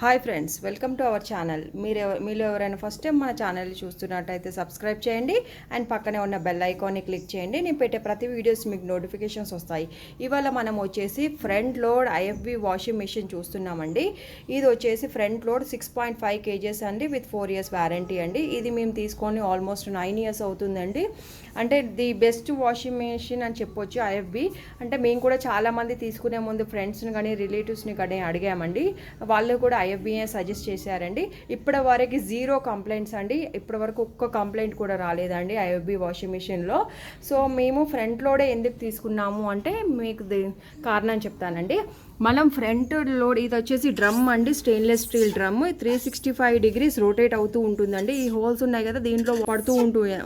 Hi friends, welcome to our channel. మీరు ఎవరైనా first time మన ఛానల్ చూస్తున్నట్టయితే సబ్స్క్రైబ్ చేయండి అండ్ పక్కనే ఉన్న బెల్ ఐకాన్ని క్లిక్ చేయండి. నేను పెట్టే ప్రతి వీడియోస్ మీకు నోటిఫికేషన్స్ వస్తాయి. ఇవాళ మనం వచ్చేసి front load IFB washing machine చూస్తున్నామండి. ఇది వచ్చేసి ఫ్రంట్ లోడ్ 6.5 kgs అండి, విత్ 4 years వారంటీ అండి. ఇది మేము తీసుకొని ఆల్మోస్ట్ 9 years అవుతుందండి. అంటే ది బెస్ట్ వాషింగ్ మెషిన్ అని చెప్పొచ్చు IFB. అంటే మేము కూడా చాలామంది తీసుకునే ముందు ఫ్రెండ్స్ని కానీ రిలేటివ్స్ని కానీ అడిగామండి. వాళ్ళు కూడా IFBనే సజెస్ట్ చేశారండి. ఇప్పటి వరకు 0 కంప్లైంట్స్ అండి. ఇప్పటి వరకు ఒక్క కంప్లైంట్ కూడా రాలేదండి IFB వాషింగ్ మిషన్లో. సో మేము ఫ్రంట్ లోడే ఎందుకు తీసుకున్నాము అంటే మీకు కారణం చెప్తానండి. మనం ఫ్రంట్ లోడ్ ఇది వచ్చేసి డ్రమ్ అండి, stainless steel drum. 365 degrees rotate అవుతూ ఉంటుందండి. ఈ హోల్స్ ఉన్నాయి కదా, దీంట్లో పడుతూ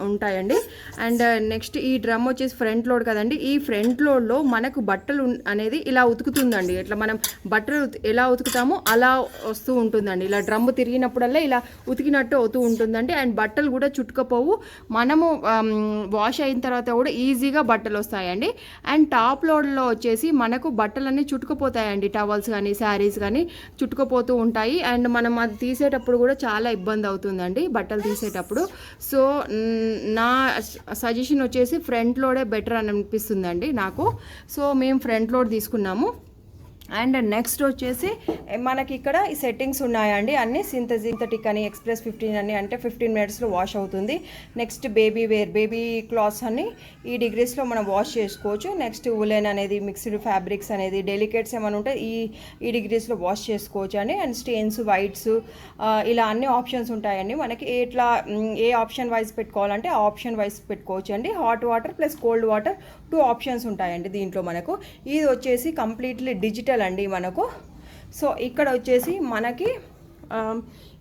ఉంటాయండి. అండ్ నెక్స్ట్ ఈ డ్రమ్ వచ్చేసి ఫ్రంట్ లోడ్ కదండి. ఈ ఫ్రంట్ లోడ్లో మనకు బట్టలు అనేది ఇలా ఉతుకుతుందండి. ఇట్లా మనం బట్టలు ఎలా ఉతుకుతామో అలా వస్తూ ఉంటుందండి. ఇలా డ్రమ్ తిరిగినప్పుడల్లా ఇలా ఉతికినట్టు అవుతూ ఉంటుందండి. అండ్ బట్టలు కూడా చుట్టుకపోవు. మనము వాష్ అయిన తర్వాత కూడా ఈజీగా బట్టలు వస్తాయండి. అండ్ టాప్ లోడ్లో వచ్చేసి మనకు బట్టలన్నీ చుట్టుకుపోతాయండి. టవల్స్ కానీ శారీస్ కానీ చుట్టుకుపోతూ ఉంటాయి. అండ్ మనం అది తీసేటప్పుడు కూడా చాలా ఇబ్బంది అవుతుందండి బట్టలు తీసేటప్పుడు. సో నా సజెషన్ వచ్చేసి ఫ్రంట్ లోడే బెటర్ అని అనిపిస్తుందండి నాకు. సో మేము ఫ్రంట్ లోడ్ తీసుకున్నాము. అండ్ నెక్స్ట్ వచ్చేసి మనకి ఇక్కడ ఈ సెట్టింగ్స్ ఉన్నాయండి. అన్నీ సింథటిక్ అని, ఎక్స్ప్రెస్ 15 అని, అంటే 15 minutesలో వాష్ అవుతుంది. Next baby wear, baby clothes అన్ని ఈ డిగ్రీస్లో మనం వాష్ చేసుకోవచ్చు. నెక్స్ట్ ఉలెన్ అనేది, మిక్స్డ్ ఫ్యాబ్రిక్స్ అనేది, డెలికేట్స్ ఏమైనా ఉంటే ఈ డిగ్రీస్లో వాష్ చేసుకోవచ్చు అండి. అండ్ స్టెయిన్స్, వైట్స్, ఇలా అన్ని ఆప్షన్స్ ఉంటాయండి మనకి. ఏ ఆప్షన్ వైజ్ పెట్టుకోవాలంటే ఆ ఆప్షన్ వైజ్ పెట్టుకోవచ్చు అండి. Hot water plus cold water 2 options ఉంటాయండి దీంట్లో మనకు. ఇది వచ్చేసి కంప్లీట్లీ డిజిటల్ అండి మనకు. సో ఇక్కడ వచ్చేసి మనకి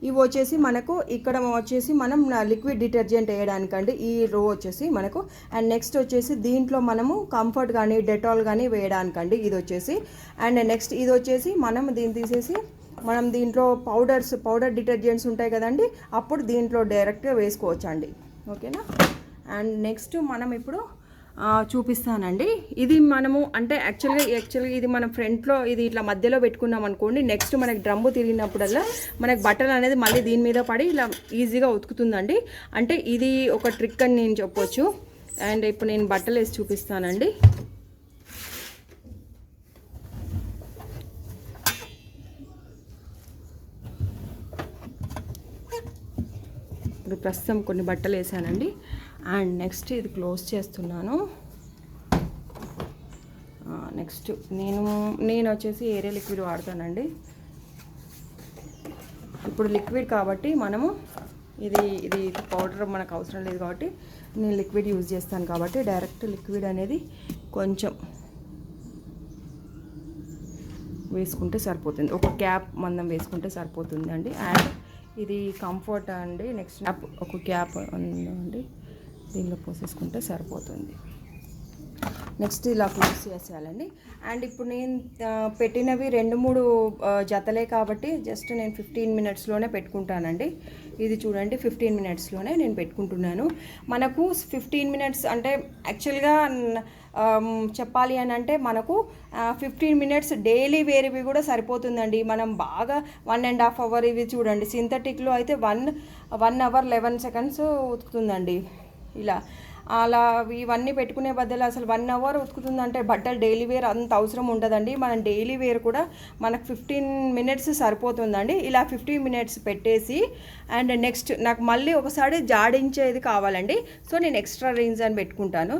ఇవి వచ్చేసి మనకు ఇక్కడ వచ్చేసి మనం లిక్విడ్ డిటర్జెంట్ వేయడానికండి ఈ రో వచ్చేసి మనకు. అండ్ నెక్స్ట్ వచ్చేసి దీంట్లో మనము కంఫర్ట్ కానీ డెటాల్ కానీ వేయడానికండి ఇది వచ్చేసి. అండ్ నెక్స్ట్ ఇది వచ్చేసి మనం దీన్ని తీసేసి మనం దీంట్లో పౌడర్ డిటర్జెంట్స్ ఉంటాయి కదండి, అప్పుడు దీంట్లో డైరెక్ట్గా వేసుకోవచ్చు అండి. ఓకేనా. అండ్ నెక్స్ట్ మనం ఇప్పుడు చూపిస్తానండి. ఇది మనము అంటే యాక్చువల్గా ఇది మనం ఫ్రంట్లో ఇది ఇట్లా మధ్యలో పెట్టుకున్నాం అనుకోండి. నెక్స్ట్ మనకి డ్రమ్ము తిరిగినప్పుడల్లా మనకి బట్టలు అనేది మళ్ళీ దీని మీద పడి ఇలా ఈజీగా ఉతుకుతుందండి. అంటే ఇది ఒక ట్రిక్ అని నేను చెప్పొచ్చు. అండ్ ఇప్పుడు నేను బట్టలు వేసి చూపిస్తానండి. ఇప్పుడు ప్రస్తుతం కొన్ని బట్టలు వేసానండి. అండ్ నెక్స్ట్ ఇది క్లోజ్ చేస్తున్నాను. నెక్స్ట్ నేను వచ్చేసి ఏరియా లిక్విడ్ వాడతానండి. ఇప్పుడు లిక్విడ్ కాబట్టి మనము ఇది పౌడర్ మనకు అవసరం లేదు కాబట్టి నేను లిక్విడ్ యూజ్ చేస్తాను కాబట్టి డైరెక్ట్ లిక్విడ్ అనేది కొంచెం వేసుకుంటే సరిపోతుంది. ఒక క్యాప్ మందం వేసుకుంటే సరిపోతుంది అండి. అండ్ ఇది కంఫర్ట్ అండి. నెక్స్ట్ ఒక క్యాప్ అండి, దీనిలో పోసేసుకుంటే సరిపోతుంది. నెక్స్ట్ ఇలా క్లోజ్ చేసేయాలండి. అండ్ ఇప్పుడు నేను పెట్టినవి 2-3 జతలే కాబట్టి జస్ట్ నేను 15 minutesలోనే పెట్టుకుంటానండి. ఇది చూడండి 15 minutesలోనే నేను పెట్టుకుంటున్నాను. మనకు 15 minutes అంటే యాక్చువల్గా చెప్పాలి అని అంటే మనకు 15 minutes డైలీ వేరేవి కూడా సరిపోతుందండి. మనం బాగా 1.5 hour ఇవి చూడండి, సింథటిక్లో అయితే 1 hour 11 seconds ఉతుకుతుందండి. అలా ఇవన్నీ పెట్టుకునే బదులు అసలు 1 hour ఉతుకుతుందంటే బట్టలు డైలీ వేర్ అంత అవసరం ఉండదండి. మనం డైలీ వేర్ కూడా మనకు 15 minutes సరిపోతుందండి. ఇలా 15 minutes పెట్టేసి అండ్ నెక్స్ట్ నాకు మళ్ళీ ఒకసారి జాడించేది కావాలండి. సో నేను ఎక్స్ట్రా రేంజ్ అని పెట్టుకుంటాను.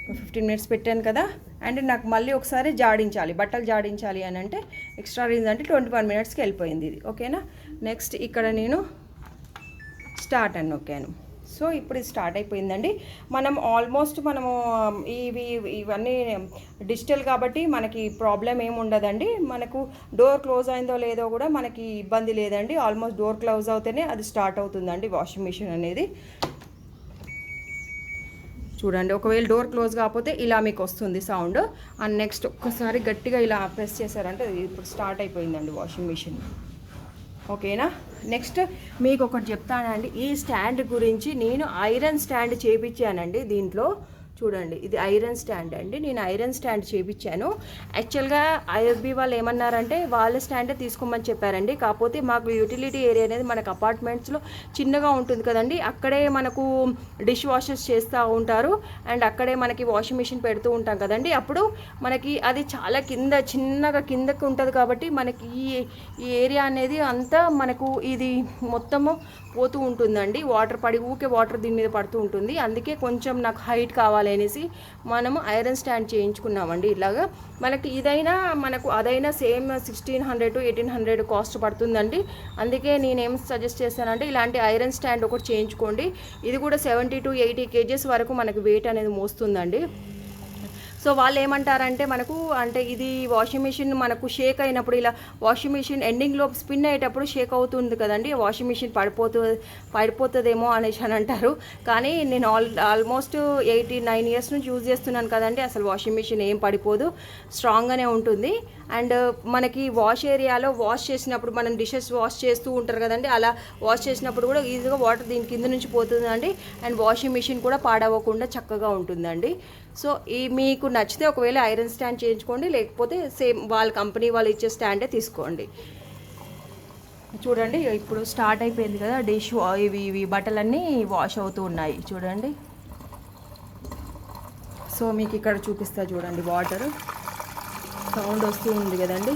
15 minutes పెట్టాను కదా. అండ్ నాకు మళ్ళీ ఒకసారి జాడించాలి, బట్టలు జాడించాలి అని అంటే ఎక్స్ట్రా రేంజ్ అంటే 21 minutesకి వెళ్ళిపోయింది ఇది. ఓకేనా. నెక్స్ట్ ఇక్కడ నేను స్టార్ట్ అని నొక్కాను. సో ఇప్పుడు ఇది స్టార్ట్ అయిపోయిందండి. మనము ఇవన్నీ డిజిటల్ కాబట్టి మనకి ప్రాబ్లం ఏమి ఉండదండి. మనకు డోర్ క్లోజ్ అయిందో లేదో కూడా మనకి ఇబ్బంది లేదండి. ఆల్మోస్ట్ డోర్ క్లోజ్ అవుతేనే అది స్టార్ట్ అవుతుందండి వాషింగ్ మిషన్ అనేది. చూడండి, ఒకవేళ డోర్ క్లోజ్ కాకపోతే ఇలా మీకు వస్తుంది సౌండ్. అండ్ నెక్స్ట్ ఒక్కసారి గట్టిగా ఇలా ప్రెస్ చేశారంటే ఇప్పుడు స్టార్ట్ అయిపోయిందండి వాషింగ్ మిషన్. ఓకేనా. నెక్స్ట్ మీకు ఒకటి చెప్తానండి. ఈ స్టాండ్ గురించి నేను ఐరన్ స్టాండ్ చేయించానండి దీంట్లో. చూడండి, ఇది ఐరన్ స్టాండ్ అండి. నేను ఐరన్ స్టాండ్ చేయించాను. యాక్చువల్గా IFB వాళ్ళు ఏమన్నారంటే వాళ్ళ స్టాండే తీసుకోమని చెప్పారండి. కాకపోతే మాకు యూటిలిటీ ఏరియా అనేది మనకు అపార్ట్మెంట్స్లో చిన్నగా ఉంటుంది కదండి, అక్కడే మనకు డిష్ వాషెస్ చేస్తూ ఉంటారు అండ్ అక్కడే మనకి వాషింగ్ మిషన్ పెడుతూ ఉంటాం కదండి. అప్పుడు మనకి అది చాలా చిన్నగా కిందకి ఉంటుంది కాబట్టి మనకి ఈ ఏరియా అనేది అంతా మనకు ఇది మొత్తము పోతూ ఉంటుందండి. ఊకే వాటర్ దీని మీద పడుతూ ఉంటుంది. అందుకే కొంచెం నాకు హైట్ కావాలి అనేసి మనము ఐరన్ స్టాండ్ చేయించుకున్నామండి. ఇలాగా మనకి ఇదైనా మనకు అదైనా సేమ్ 1600 to 1800 కాస్ట్ పడుతుందండి. అందుకే నేనేం సజెస్ట్ చేస్తానంటే ఇలాంటి ఐరన్ స్టాండ్ ఒకటి చేయించుకోండి. ఇది కూడా 70 to 80 kgs వరకు మనకు వెయిట్ అనేది మోస్తుందండి. సో వాళ్ళు ఏమంటారంటే మనకు అంటే ఇది వాషింగ్ మిషన్ మనకు షేక్ అయినప్పుడు ఇలా వాషింగ్ మిషన్ ఎండింగ్లో స్పిన్ అయ్యేటప్పుడు షేక్ అవుతుంది కదండి, వాషింగ్ మిషన్ పడిపోతుందేమో అనేసి అని అంటారు. కానీ నేను ఆల్మోస్ట్ 89 years నుంచి యూజ్ చేస్తున్నాను కదండి, అసలు వాషింగ్ మిషన్ ఏం పడిపోదు, స్ట్రాంగ్గానే ఉంటుంది. అండ్ మనకి వాష్ ఏరియాలో వాష్ చేసినప్పుడు మనం డిషెస్ వాష్ చేస్తూ ఉంటారు కదండి, అలా వాష్ చేసినప్పుడు కూడా ఈజీగా వాటర్ దీని కింద నుంచి పోతుందండి. అండ్ వాషింగ్ మిషన్ కూడా పాడవకుండా చక్కగా ఉంటుందండి. సో మీకు నచ్చితే ఒకవేళ ఐరన్ స్టాండ్ చేయించుకోండి, లేకపోతే సేమ్ వాళ్ళ కంపెనీ వాళ్ళు ఇచ్చే స్టాండే తీసుకోండి. చూడండి, ఇప్పుడు స్టార్ట్ అయిపోయింది కదా డిష్, ఇవి బట్టలన్నీ వాష్ అవుతూ ఉన్నాయి చూడండి. సో మీకు ఇక్కడ చూపిస్తా చూడండి, వాటర్ సౌండ్ వస్తూ ఉంది కదండి.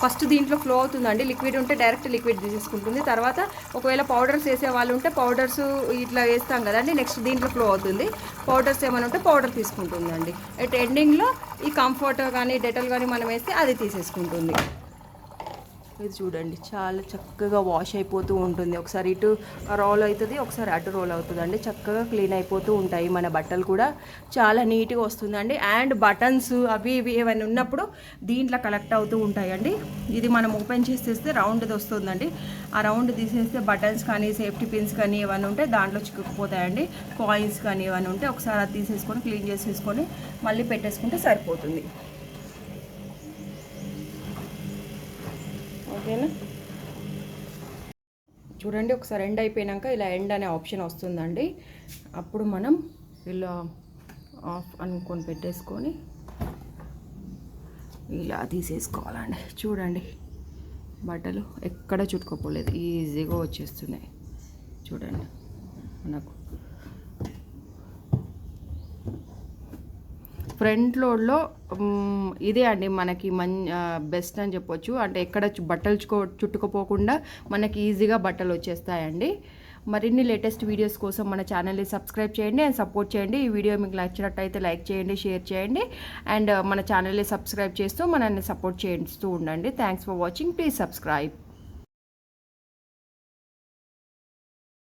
ఫస్ట్ దీంట్లో ఫ్లో అవుతుందండి, లిక్విడ్ ఉంటే డైరెక్ట్ లిక్విడ్ తీసేసుకుంటుంది. తర్వాత ఒకవేళ పౌడర్స్ వేసే వాళ్ళు ఉంటే పౌడర్స్ ఇట్లా వేస్తాం కదండి, నెక్స్ట్ దీంట్లో ఫ్లో అవుతుంది. పౌడర్స్ ఏమైనా ఉంటే పౌడర్ తీసుకుంటుందండి. అట్ ఎండింగ్లో ఈ కంఫర్ట్ కానీ డెటల్ కానీ మనం వేస్తే అది తీసేసుకుంటుంది. ఇది చూడండి, చాలా చక్కగా వాష్ అయిపోతూ ఉంటుంది. ఒకసారి ఇటు రోల్ అవుతుంది, ఒకసారి అటు రోల్ అవుతుందండి. చక్కగా క్లీన్ అయిపోతూ ఉంటాయి మన బట్టలు కూడా, చాలా నీట్గా వస్తుందండి. అండ్ బటన్స్ అవి ఇవి ఏమైనా ఉన్నప్పుడు దీంట్లో కలెక్ట్ అవుతూ ఉంటాయండి. ఇది మనం ఓపెన్ చేసేస్తే రౌండ్ది వస్తుందండి. ఆ రౌండ్ తీసేస్తే బటన్స్ కానీ సేఫ్టీ పిన్స్ కానీ ఏమైనా ఉంటే దాంట్లో చిక్కుకుపోతాయండి. కాయిన్స్ కానీ ఏమైనా ఉంటే ఒకసారి అది తీసేసుకొని క్లీన్ చేసేసుకొని మళ్ళీ పెట్టేసుకుంటే సరిపోతుంది. ఓకేనా, చూడండి ఒకసారి ఎండ్ అయిపోయాక ఇలా ఎండ్ అనే ఆప్షన్ వస్తుందండి. అప్పుడు మనం ఇలా ఆఫ్ అనుకొని పెట్టేసుకొని ఇలా తీసేసుకోవాలండి. చూడండి, బట్టలు ఎక్కడ చుట్టుకోపోలేదు, ఈజీగా వచ్చేస్తున్నాయి. చూడండి, మనకు ఫ్రంట్ లోడ్లో ఇదే అండి మనకి బెస్ట్ అని చెప్పొచ్చు. అంటే ఎక్కడ బట్టలు చుట్టుకుపోకుండా మనకి ఈజీగా బట్టలు వచ్చేస్తాయండి. మరిన్ని లేటెస్ట్ వీడియోస్ కోసం మన ఛానల్ని సబ్స్క్రైబ్ చేయండి అండ్ సపోర్ట్ చేయండి. ఈ వీడియో మీకు నచ్చినట్టయితే లైక్ చేయండి, షేర్ చేయండి అండ్ మన ఛానల్ని సబ్స్క్రైబ్ చేస్తూ మనల్ని సపోర్ట్ చేస్తూ ఉండండి. Thanks for watching. Please subscribe.